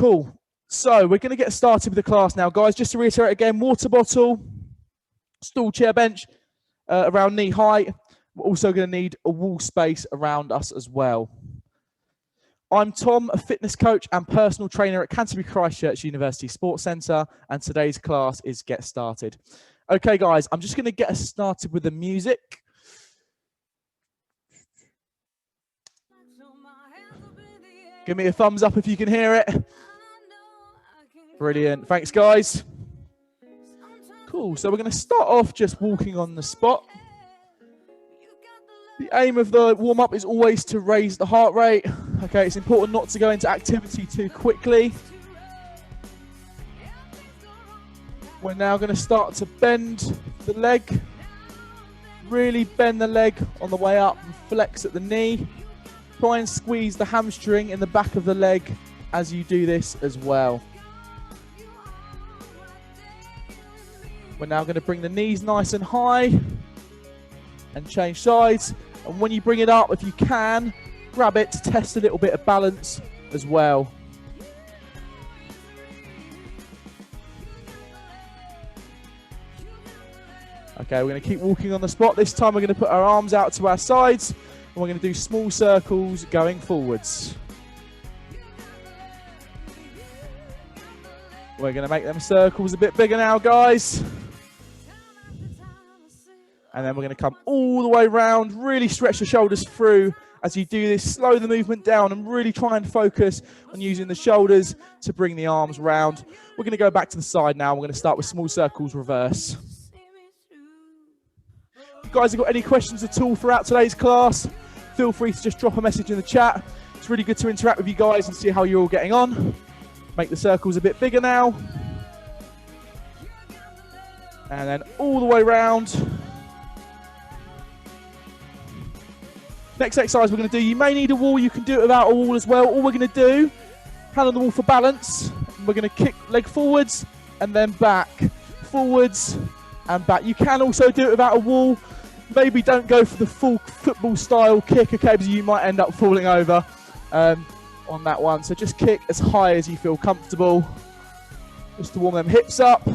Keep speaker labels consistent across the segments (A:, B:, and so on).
A: cool. So we're going to get started with the class now, guys. Just to reiterate again, water bottle, stool, chair, bench, around knee height. We're also going to need a wall space around us as well. I'm Tom, a fitness coach and personal trainer at Canterbury Christchurch University Sports Centre, and today's class is Get Started. Okay, guys, I'm just going to get us started with the music. Give me a thumbs up if you can hear it. Brilliant. Thanks, guys. Cool. So we're going to start off just walking on the spot. The aim of the warm-up is always to raise the heart rate. Okay, it's important not to go into activity too quickly. We're now going to start to bend the leg. Really bend the leg on the way up and flex at the knee. Try and squeeze the hamstring in the back of the leg as you do this as well. We're now going to bring the knees nice and high and change sides. And when you bring it up, if you can, grab it to test a little bit of balance as well. Okay, we're going to keep walking on the spot. This time we're going to put our arms out to our sides and we're going to do small circles going forwards. We're going to make them circles a bit bigger now, guys. And then we're going to come all the way around, really stretch the shoulders through as you do this. Slow the movement down and really try and focus on using the shoulders to bring the arms round. We're going to go back to the side now. We're going to start with small circles reverse. If you guys have got any questions at all throughout today's class, feel free to just drop a message in the chat. It's really good to interact with you guys and see how you're all getting on. Make the circles a bit bigger now. And then all the way around. Next exercise we're going to do, you may need a wall, you can do it without a wall as well. All we're going to do, hand on the wall for balance. We're going to kick leg forwards and then back. Forwards and back. You can also do it without a wall. Maybe don't go for the full football style kick, okay, because you might end up falling over on that one. So just kick as high as you feel comfortable, just to warm them hips up. We're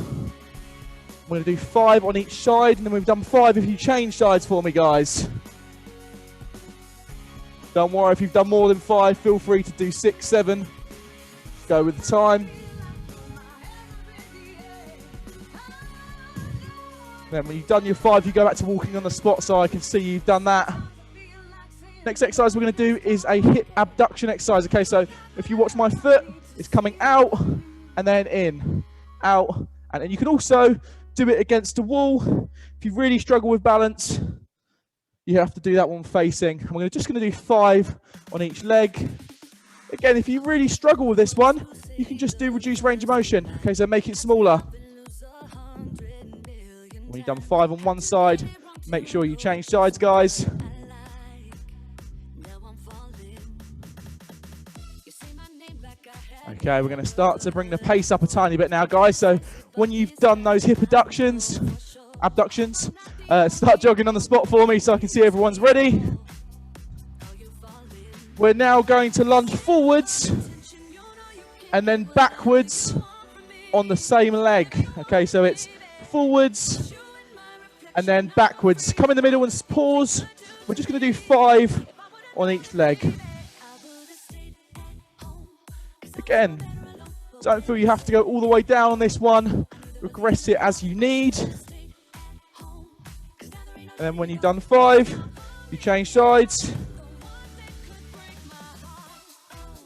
A: going to do 5 on each side, and then we've done 5 if you change sides for me, guys. Don't worry if you've done more than 5, feel free to do 6, 7. Go with the time. Then when you've done your 5, you go back to walking on the spot so I can see you've done that. Next exercise we're going to do is a hip abduction exercise. Okay, so if you watch my foot, it's coming out and then in, out. And then you can also do it against a wall. If you really struggle with balance, you have to do that one facing. And we're just going to do 5 on each leg. Again, if you really struggle with this one, you can just do reduced range of motion. Okay, so make it smaller. When you've done 5 on one side, make sure you change sides, guys. Okay, we're going to start to bring the pace up a tiny bit now, guys. So when you've done those hip abductions, start jogging on the spot for me so I can see everyone's ready. We're now going to lunge forwards and then backwards on the same leg. Okay, so it's forwards and then backwards. Come in the middle and pause. We're just going to do 5 on each leg. Again, don't feel you have to go all the way down on this one. Regress it as you need. And then when you've done 5, you change sides.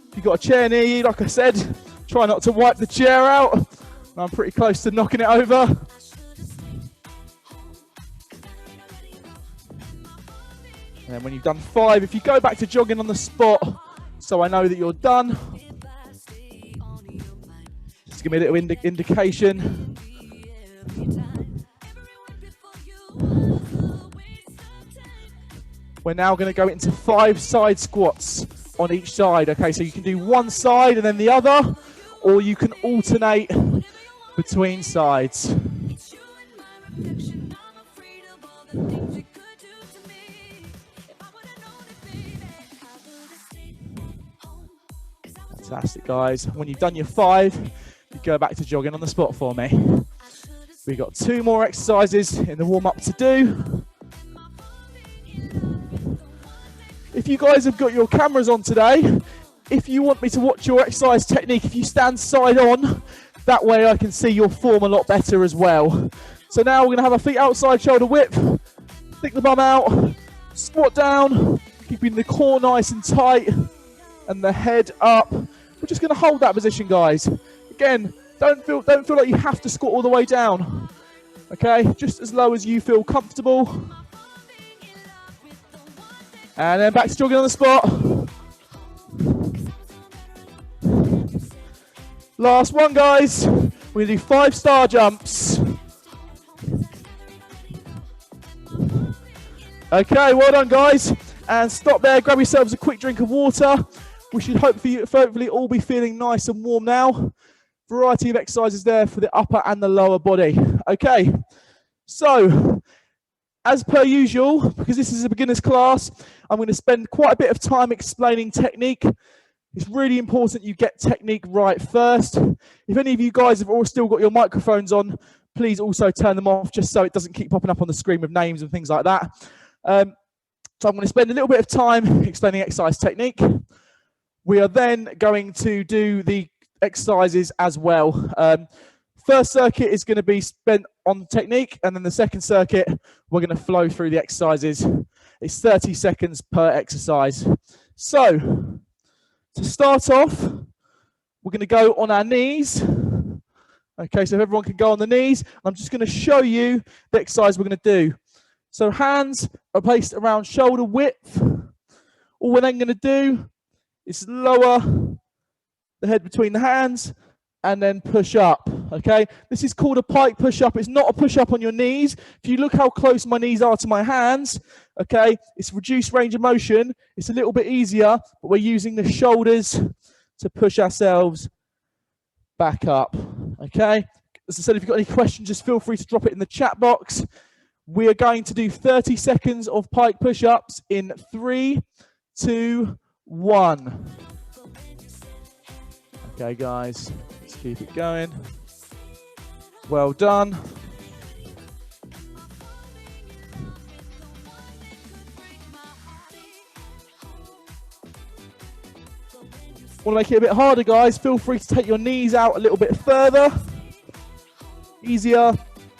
A: If you've got a chair near you, like I said, try not to wipe the chair out. I'm pretty close to knocking it over. And then when you've done 5, if you go back to jogging on the spot, so I know that you're done. Just give me a little indication. We're now going to go into 5 side squats on each side. Okay, so you can do one side and then the other, or you can alternate between sides. That's Fantastic, guys. When you've done your 5, you go back to jogging on the spot for me. We've got 2 more exercises in the warm-up to do. If you guys have got your cameras on today, if you want me to watch your exercise technique, if you stand side on, that way I can see your form a lot better as well. So now we're going to have our feet outside shoulder width, stick the bum out, squat down, keeping the core nice and tight and the head up. We're just going to hold that position, guys. Again, don't feel like you have to squat all the way down. Okay, just as low as you feel comfortable. And then back to jogging on the spot. Last one, guys. We're going to do 5 star jumps. Okay, well done, guys. And stop there, grab yourselves a quick drink of water. We should hopefully all be feeling nice and warm now. Variety of exercises there for the upper and the lower body. Okay, so as per usual, because this is a beginner's class, I'm going to spend quite a bit of time explaining technique. It's really important you get technique right first. If any of you guys have all still got your microphones on, please also turn them off just so it doesn't keep popping up on the screen with names and things like that. So I'm going to spend a little bit of time explaining exercise technique. We are then going to do the exercises as well. First circuit is going to be spent on technique, and then the second circuit, we're going to flow through the exercises. It's 30 seconds per exercise. So to start off, we're going to go on our knees. Okay, so if everyone can go on the knees, I'm just going to show you the exercise we're going to do. So hands are placed around shoulder width. All we're then going to do is lower the head between the hands and then push up. Okay, this is called a pike push-up. It's not a push-up on your knees. If you look how close my knees are to my hands, okay, it's reduced range of motion. It's a little bit easier, but we're using the shoulders to push ourselves back up. Okay, as I said, if you've got any questions, just feel free to drop it in the chat box. We are going to do 30 seconds of pike push-ups in 3, 2, 1. Okay, guys, let's keep it going. Well done. Want to make it a bit harder, guys? Feel free to take your knees out a little bit further. Easier.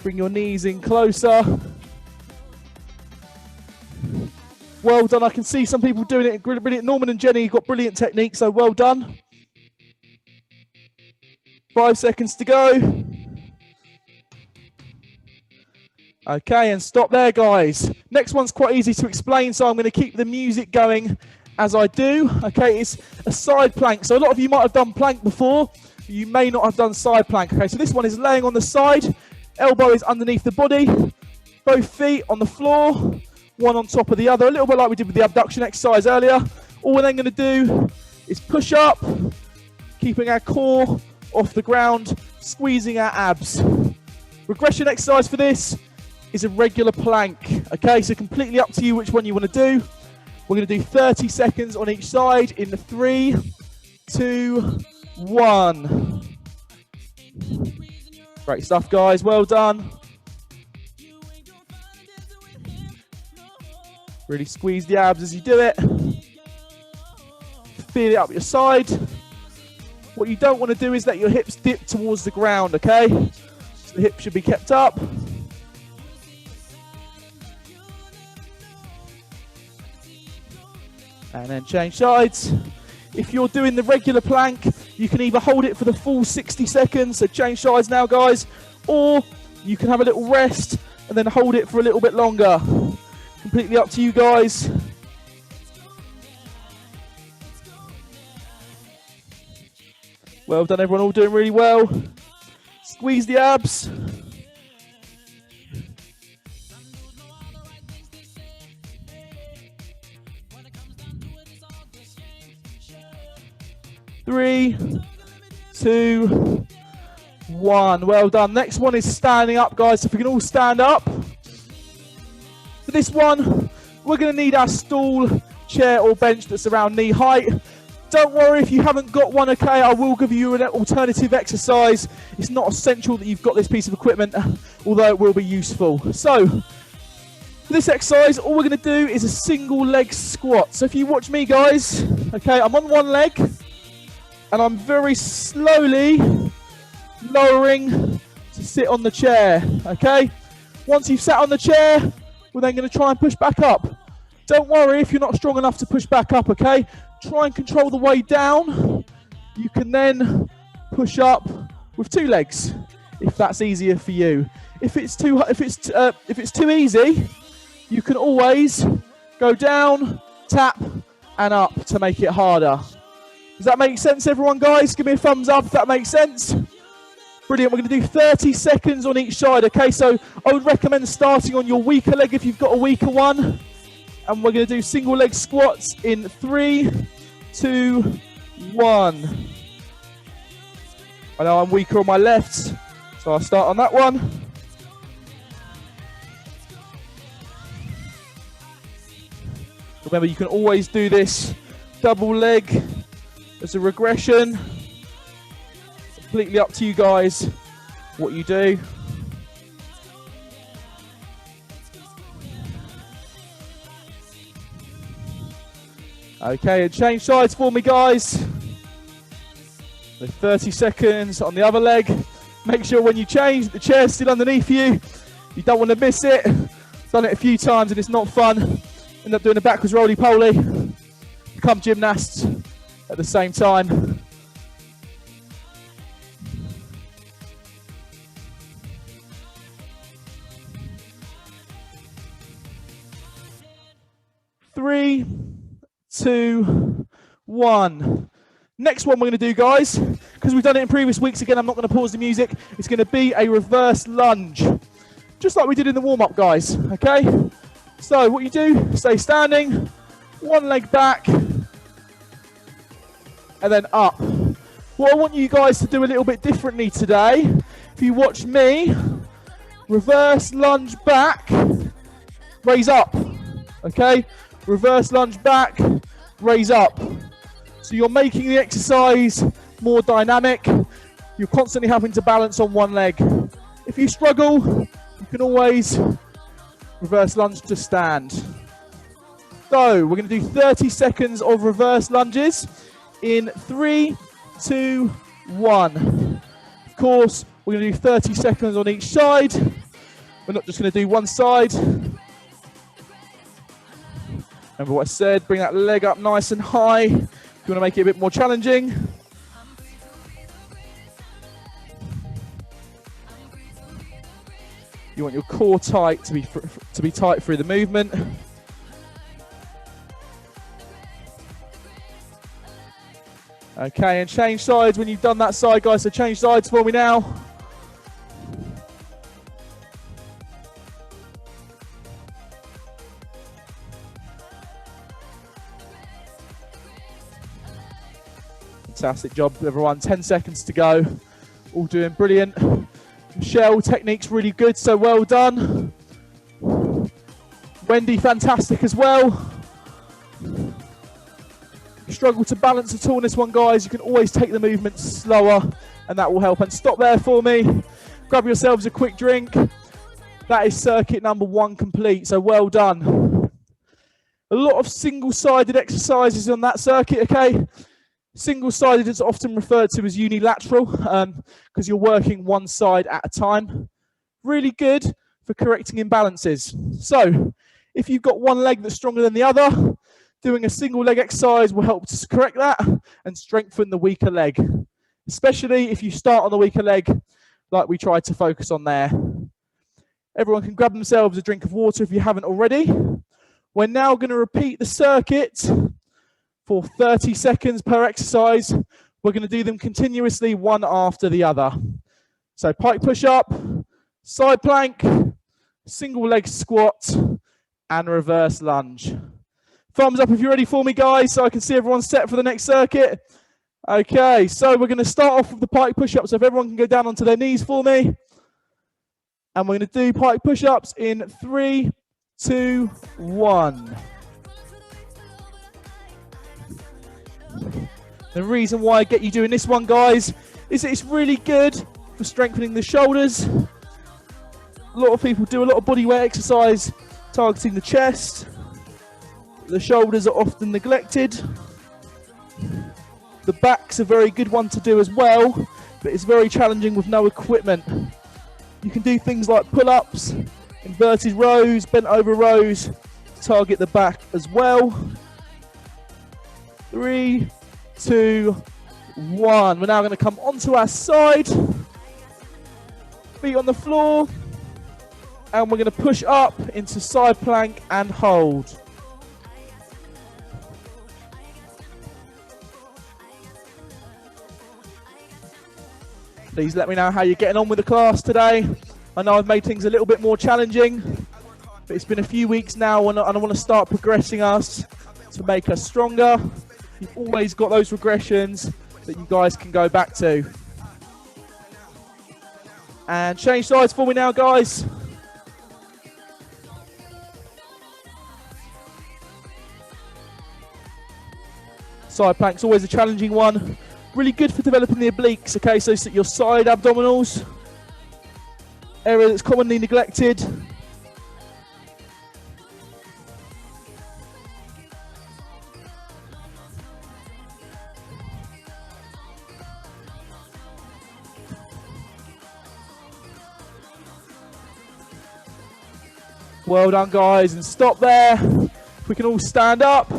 A: Bring your knees in closer. Well done. I can see some people doing it brilliant. Norman and Jenny, you've got brilliant technique, so well done. 5 seconds to go. Okay, and stop there, guys. Next one's quite easy to explain, so I'm going to keep the music going as I do. Okay, it's a side plank. So a lot of you might have done plank before. You may not have done side plank. Okay, so this one is laying on the side. Elbow is underneath the body. Both feet on the floor. One on top of the other. A little bit like we did with the abduction exercise earlier. All we're then going to do is push up, keeping our core off the ground, squeezing our abs. Regression exercise for this is a regular plank. Okay, so completely up to you which one you want to do. We're going to do 30 seconds on each side in 3, 2, 1. Great stuff, guys. Well done. Really squeeze the abs as you do it. Feel it up your side. What you don't want to do is let your hips dip towards the ground, okay? So the hips should be kept up. And then change sides. If you're doing the regular plank, you can either hold it for the full 60 seconds, so change sides now, guys, or you can have a little rest and then hold it for a little bit longer. Completely up to you guys. Well done, everyone, all doing really well. Squeeze the abs. Three, 2, 1. Well done. Next one is standing up, guys. So if we can all stand up. For this one, we're going to need our stool, chair or bench that's around knee height. Don't worry if you haven't got one, okay? I will give you an alternative exercise. It's not essential that you've got this piece of equipment, although it will be useful. So, for this exercise, all we're going to do is a single leg squat. So if you watch me, guys, okay, I'm on one leg, and I'm very slowly lowering to sit on the chair, okay? Once you've sat on the chair, we're then going to try and push back up. Don't worry if you're not strong enough to push back up, okay? Try and control the way down. You can then push up with 2 legs, if that's easier for you. If it's too easy, you can always go down, tap, and up to make it harder. Does that make sense, everyone, guys? Give me a thumbs up if that makes sense. Brilliant. We're going to do 30 seconds on each side, okay? So I would recommend starting on your weaker leg if you've got a weaker one. And we're going to do single leg squats in 3, 2, 1. I know I'm weaker on my left, so I'll start on that one. Remember, you can always do this double leg as a regression. Completely up to you guys what you do. Okay, and change sides for me, guys. With 30 seconds on the other leg. Make sure when you change, the chair's still underneath you. You don't want to miss it. Done it a few times and it's not fun. End up doing a backwards roly-poly. Become gymnasts at the same time. Three, 2, 1. Next one we're going to do, guys, because we've done it in previous weeks, again, I'm not going to pause the music. It's going to be a reverse lunge, just like we did in the warm-up, guys, okay? So what you do, stay standing, one leg back, and then up. What I want you guys to do a little bit differently today, if you watch me, reverse lunge back, raise up, okay? Reverse lunge back, raise up. So you're making the exercise more dynamic. You're constantly having to balance on one leg. If you struggle, you can always reverse lunge to stand. So we're going to do 30 seconds of reverse lunges in 3, 2, 1. Of course, we're going to do 30 seconds on each side. We're not just going to do one side. Remember what I said, bring that leg up nice and high. If you want to make it a bit more challenging. You want your core tight to be tight through the movement. Okay, and change sides when you've done that side, guys. So change sides for me now. Fantastic job, everyone. 10 seconds to go. All doing brilliant. Michelle, technique's really good, so well done. Wendy, fantastic as well. If you struggle to balance at all in this one, guys, you can always take the movement slower, and that will help. And stop there for me. Grab yourselves a quick drink. That is circuit number 1 complete, so well done. A lot of single-sided exercises on that circuit, okay? Single-sided is often referred to as unilateral because you're working one side at a time. Really good for correcting imbalances. So if you've got one leg that's stronger than the other, doing a single leg exercise will help to correct that and strengthen the weaker leg, especially if you start on the weaker leg like we tried to focus on there. Everyone can grab themselves a drink of water if you haven't already. We're now going to repeat the circuit for 30 seconds per exercise. We're going to do them continuously, one after the other. So pike push-up, side plank, single leg squat, and reverse lunge. Thumbs up if you're ready for me, guys, so I can see everyone set for the next circuit. Okay, so we're going to start off with the pike push-up. So if everyone can go down onto their knees for me. And we're going to do pike push-ups in 3, 2, 1. The reason why I get you doing this one, guys, is that it's really good for strengthening the shoulders. A lot of people do a lot of body weight exercise targeting the chest. The shoulders are often neglected. The back's a very good one to do as well, but it's very challenging with no equipment. You can do things like pull-ups, inverted rows, bent over rows to target the back as well. 3, 2, 1. We're now going to come onto our side. Feet on the floor. And we're going to push up into side plank and hold. Please let me know how you're getting on with the class today. I know I've made things a little bit more challenging, but it's been a few weeks now and I want to start progressing us to make us stronger. You've always got those regressions that you guys can go back to. And change sides for me now, guys. Side plank's always a challenging one. Really good for developing the obliques, okay, so it's your side abdominals. Area that's commonly neglected. Well done, guys, and stop there. If we can all stand up,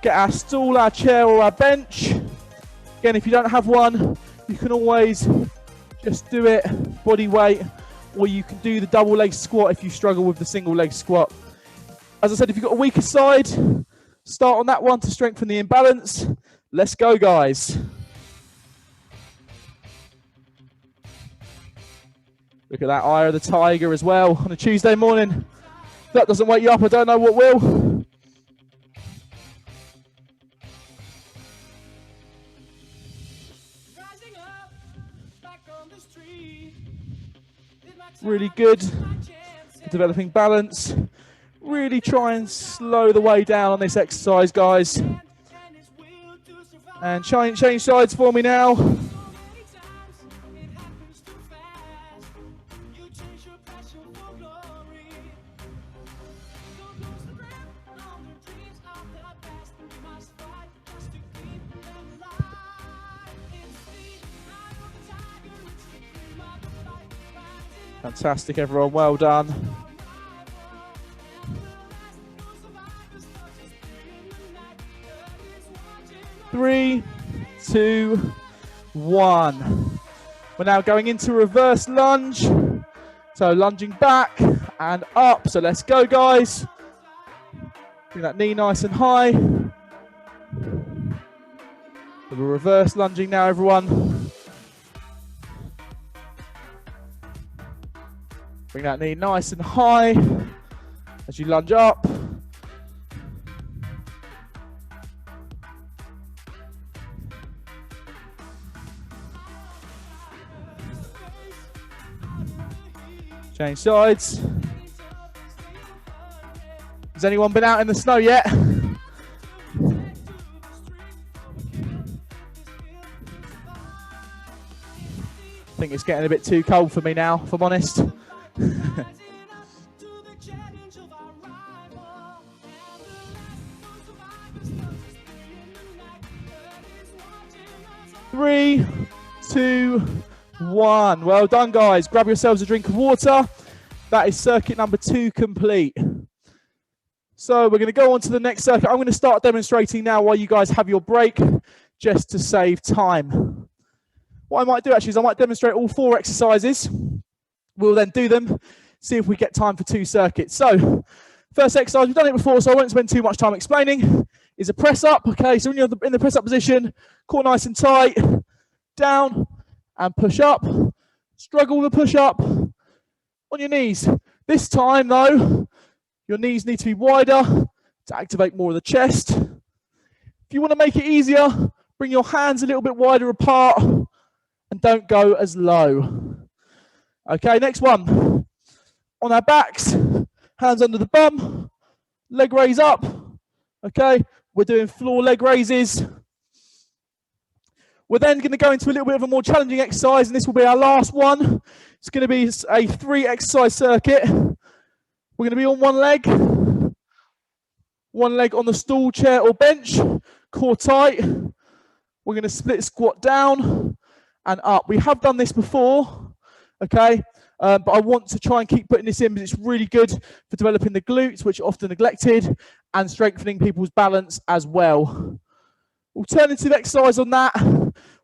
A: get our stool, our chair or our bench. Again, if you don't have one, you can always just do it body weight, or you can do the double leg squat if you struggle with the single leg squat. As I said, if you've got a weaker side, start on that one to strengthen the imbalance. Let's go, guys. Look at that eye of the tiger as well on a Tuesday morning. If that doesn't wake you up, I don't know what will. Really good for developing balance. Really try and slow the way down on this exercise, guys. And change sides for me now. Fantastic, everyone. Well done. Three, 2, 1. We're now going into reverse lunge. So lunging back and up. So let's go, guys. Bring that knee nice and high. We're reverse lunging now, everyone. Bring that knee nice and high as you lunge up. Change sides. Has anyone been out in the snow yet? I think it's getting a bit too cold for me now, if I'm honest. 3, 2, 1. Well done, guys. Grab yourselves a drink of water. That is circuit number 2 complete. So we're going to go on to the next circuit. I'm going to start demonstrating now while you guys have your break, just to save time. What I might do actually is I might demonstrate all 4 exercises. We'll then do them, see if we get time for 2 circuits. So first exercise, we've done it before, so I won't spend too much time explaining, is a press up. Okay, so when you're in the press up position, core nice and tight, down and push up. Struggle with a push up on your knees. This time though, your knees need to be wider to activate more of the chest. If you want to make it easier, bring your hands a little bit wider apart and don't go as low. Okay, next one. On our backs, hands under the bum, leg raise up. Okay, we're doing floor leg raises. We're then going to go into a little bit of a more challenging exercise, and this will be our last one. It's going to be a 3 exercise circuit. We're going to be on one leg on the stool, chair or bench, core tight. We're going to split squat down and up. We have done this before, okay? But I want to try and keep putting this in because it's really good for developing the glutes, which are often neglected, and strengthening people's balance as well. Alternative exercise on that,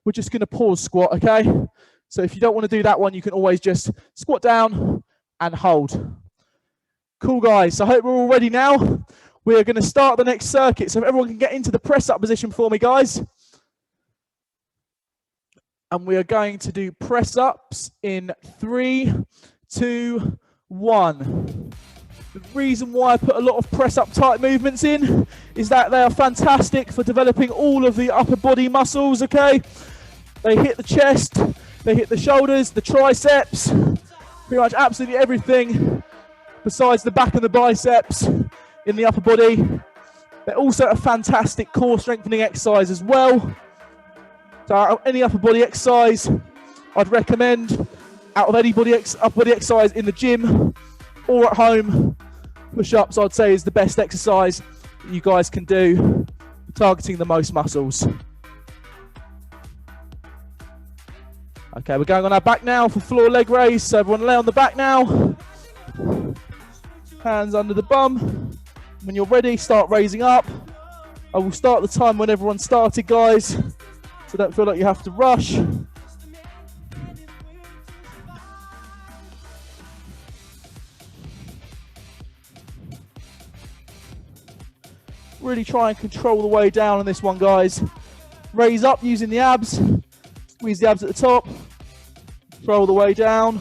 A: we're just going to pause squat, okay? So if you don't want to do that one, you can always just squat down and hold. Cool, guys. So I hope we're all ready now. We're going to start the next circuit. So if everyone can get into the press-up position for me, guys. And we are going to do press-ups in 3, 2, 1. The reason why I put a lot of press-up type movements in is that they are fantastic for developing all of the upper body muscles, okay? They hit the chest, they hit the shoulders, the triceps, pretty much absolutely everything besides the back and the biceps in the upper body. They're also a fantastic core strengthening exercise as well. So any upper body exercise I'd recommend out of any upper body exercise in the gym or at home, push-ups I'd say is the best exercise that you guys can do, targeting the most muscles. Okay, we're going on our back now for floor leg raise. So everyone lay on the back now. Hands under the bum. When you're ready, start raising up. I will start the time when everyone started, guys. So don't feel like you have to rush. Really try and control the way down on this one, guys. Raise up using the abs. Squeeze the abs at the top. Control the way down.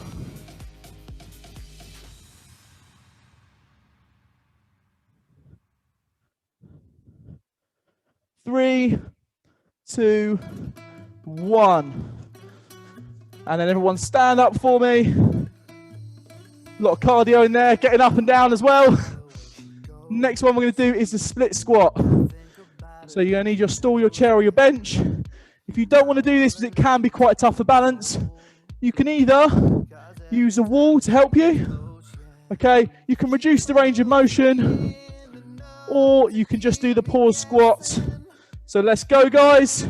A: Three, 2, 1. And then everyone stand up for me. A lot of cardio in there, getting up and down as well. Next one we're going to do is the split squat. So you're going to need your stool, your chair or your bench. If you don't want to do this because it can be quite tough for balance, you can either use a wall to help you. Okay, you can reduce the range of motion, or you can just do the pause squat. So let's go, guys.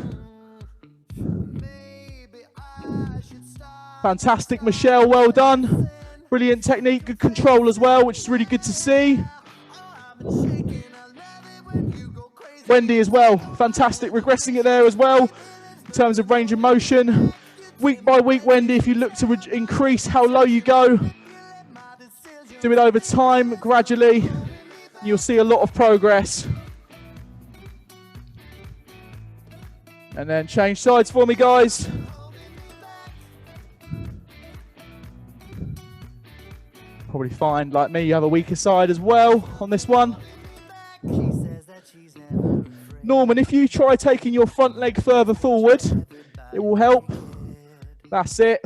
A: Fantastic, Michelle, well done. Brilliant technique, good control as well, which is really good to see. Wendy as well, fantastic, regressing it there as well in terms of range of motion. Week by week, Wendy, if you look to increase how low you go, do it over time, gradually, you'll see a lot of progress. And then change sides for me, guys. Probably find, like me, you have a weaker side as well on this one. Norman, if you try taking your front leg further forward, it will help. That's it.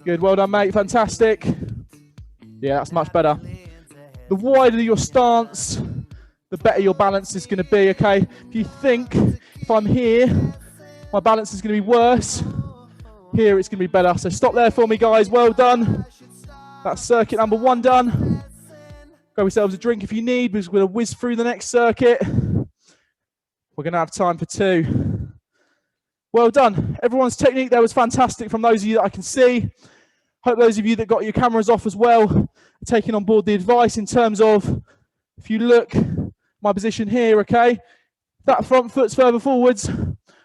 A: Good, well done, mate, fantastic. Yeah, that's much better. The wider your stance, the better your balance is going to be, okay? If you think, if I'm here, my balance is going to be worse, here it's going to be better. So stop there for me, guys, well done. That's circuit number 1 done. Grab yourselves a drink if you need, because we're going to whiz through the next circuit. We're going to have time for 2. Well done. Everyone's technique there was fantastic from those of you that I can see. Hope those of you that got your cameras off as well are taking on board the advice in terms of, if you look, my position here, okay? That front foot's further forwards,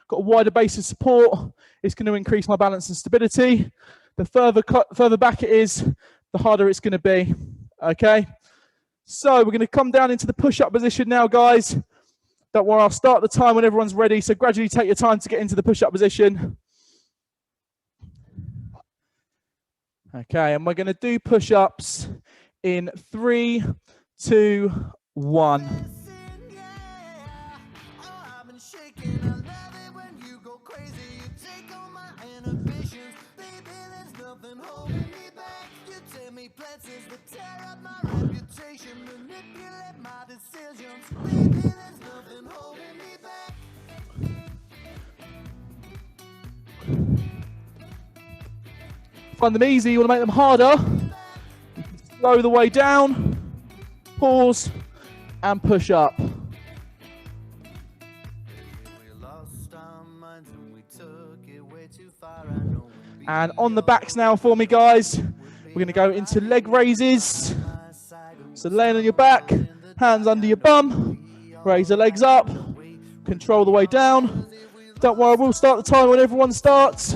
A: got a wider base of support, it's going to increase my balance and stability. The further back it is, the harder it's going to be, okay? So we're going to come down into the push-up position now, guys. Don't worry, I'll start the time when everyone's ready, so gradually take your time to get into the push-up position. Okay, and we're going to do push-ups in 3, 2, 1. find them easy, you want to make them harder, you can slow the way down, pause, and push up. And on the backs now for me, guys, we're going to go into leg raises. So laying on your back, hands under your bum, raise the legs up, control the way down. Don't worry, we'll start the time when everyone starts.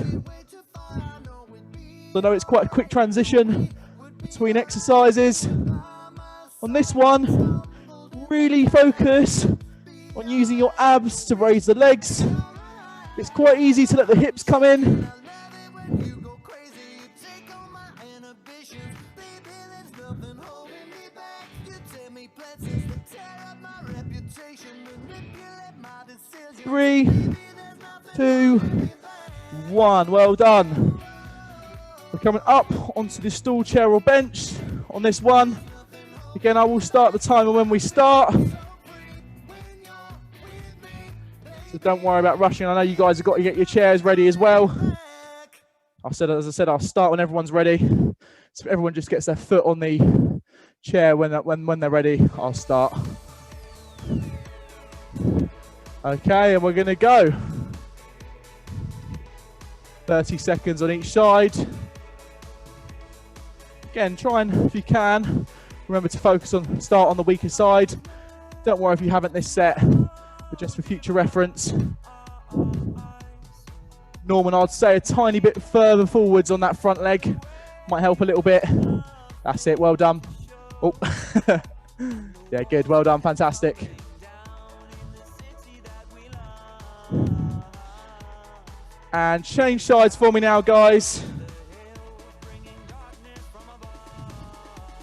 A: I know it's quite a quick transition between exercises. On this one, really focus on using your abs to raise the legs. It's quite easy to let the hips come in. Three, 2, 1. Well done. We're coming up onto the stool, chair or bench on this one. Again, I will start the timer when we start. So don't worry about rushing. I know you guys have got to get your chairs ready as well. As I said, I'll start when everyone's ready. So everyone just gets their foot on the chair when they're ready, I'll start. Okay, and we're going to go. 30 seconds on each side. Again, try and, if you can, remember to start on the weaker side. Don't worry if you haven't this set, but just for future reference. Norman, I'd say a tiny bit further forwards on that front leg. Might help a little bit. That's it, well done. Oh, yeah, good, well done, fantastic. And change sides for me now, guys.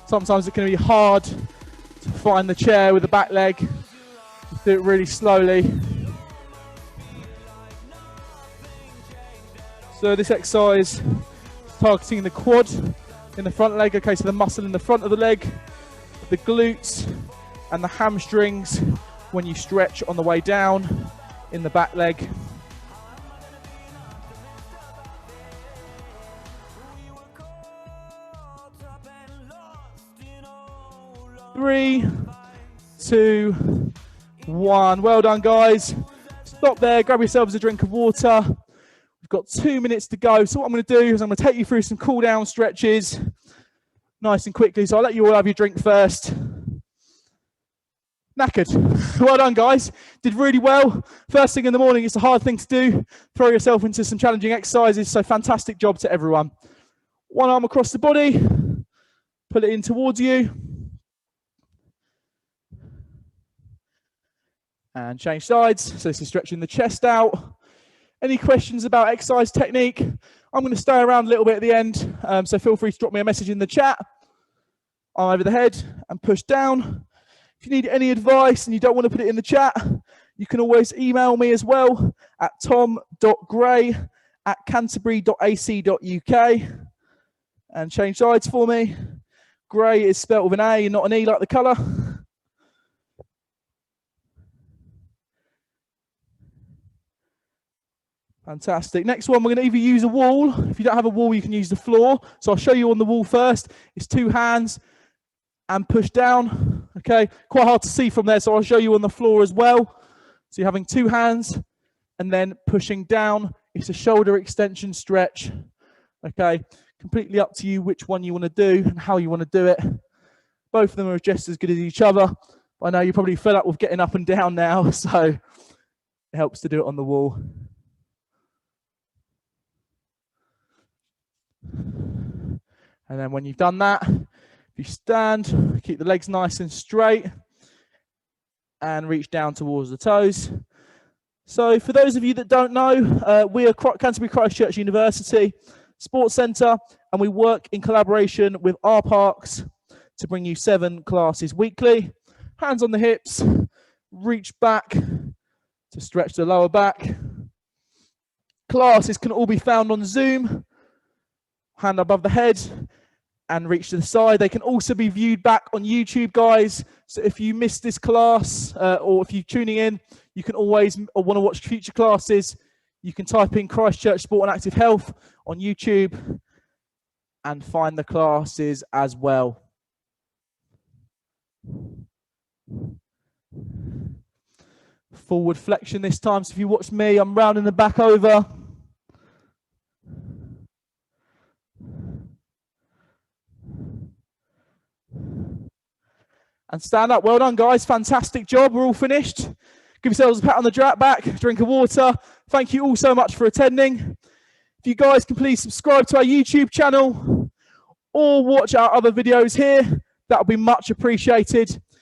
A: Sometimes it can be hard to find the chair with the back leg. Just do it really slowly. So this exercise is targeting the quad in the front leg. Okay, so the muscle in the front of the leg, the glutes and the hamstrings when you stretch on the way down in the back leg. Three, 2, 1. Well done, guys. Stop there, grab yourselves a drink of water. We've got 2 minutes to go. So what I'm going to do is I'm going to take you through some cool down stretches nice and quickly. So I'll let you all have your drink first. Knackered. Well done, guys. Did really well. First thing in the morning, it's a hard thing to do. Throw yourself into some challenging exercises. So fantastic job to everyone. One arm across the body. Pull it in towards you. And change sides. So this is stretching the chest out. Any questions about exercise technique? I'm going to stay around a little bit at the end. So feel free to drop me a message in the chat. Arm over the head and push down. If you need any advice and you don't want to put it in the chat, you can always email me as well at tom.gray@canterbury.ac.uk and change sides for me. Gray is spelt with an A and not an E like the colour. Fantastic. Next one, we're going to either use a wall. If you don't have a wall, you can use the floor. So I'll show you on the wall first. It's 2 hands and push down. Okay, quite hard to see from there, so I'll show you on the floor as well. So you're having 2 hands and then pushing down. It's a shoulder extension stretch. Okay, completely up to you which one you want to do and how you want to do it. Both of them are just as good as each other. I know you're probably fed up with getting up and down now, so it helps to do it on the wall. And then when you've done that, if you stand, keep the legs nice and straight and reach down towards the toes. So for those of you that don't know, we are Canterbury Christchurch University Sports Centre, and we work in collaboration with R Parks to bring you 7 classes weekly. Hands on the hips, reach back to stretch the lower back. Classes can all be found on Zoom. Hand above the head and reach to the side. They can also be viewed back on YouTube, guys. So if you missed this class or if you're tuning in, you can always want to watch future classes. You can type in Christchurch Sport and Active Health on YouTube and find the classes as well. Forward flexion this time. So if you watch me, I'm rounding the back over. And stand up. Well done, guys. Fantastic job. We're all finished. Give yourselves a pat on the back, drink of water. Thank you all so much for attending. If you guys can please subscribe to our YouTube channel or watch our other videos here, that would be much appreciated.